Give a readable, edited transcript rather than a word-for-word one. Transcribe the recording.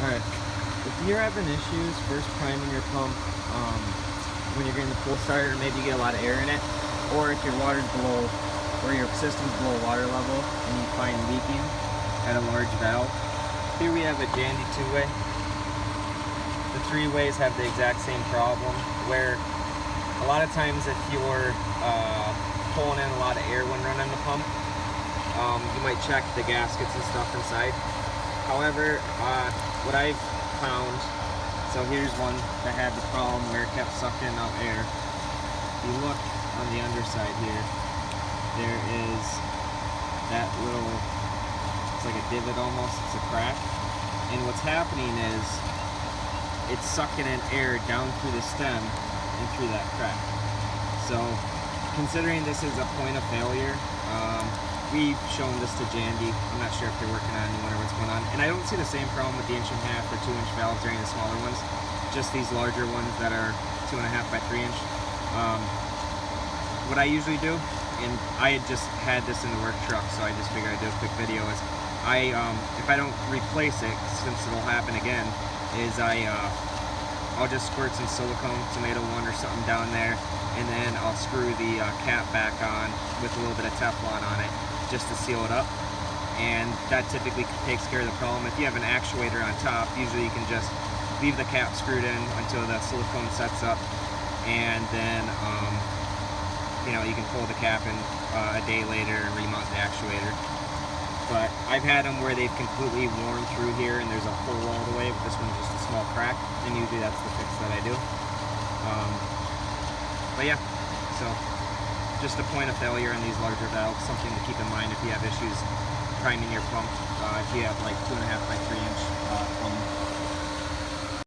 Alright, if you're having issues first priming your pump when you're getting the pool started, or maybe you get a lot of air in it, or if your water's below, or your system's below water level, and you find leaking at a large valve, here we have a Jandy 2-way. The 3-ways have the exact same problem, where a lot of times if you're pulling in a lot of air when running the pump, you might check the gaskets and stuff inside. However, what I've found, so here's one that had the problem where it kept sucking out air. If you look on the underside here, there is that little, it's like a divot almost, it's a crack. And what's happening is it's sucking in air down through the stem and through that crack. So considering this is a point of failure, we've shown this to Jandy. I'm not sure if they're working on a new one or what's going on. And I don't see the same problem with the 1.5 or 2-inch valves or any of the smaller ones, just these larger ones that are 2.5 by 3-inch. What I usually do, and I had just had this in the work truck, so I just figured I'd do a quick video, is if I don't replace it, since it'll happen again, is I'll just squirt some silicone, tomato 1 or something down there, and then I'll screw the cap back on with a little bit of Teflon on it, just to seal it up. And that typically takes care of the problem. If you have an actuator on top, usually you can just leave the cap screwed in until the silicone sets up, and then you can pull the cap in a day later and remount the actuator. But I've had them where they've completely worn through here and there's a hole all the way, but this one's just a small crack, and usually that's the fix that I do. But yeah, so just a point of failure in these larger valves, something to keep in mind if you have issues priming your pump, if you have like 2.5 by 3-inch pump.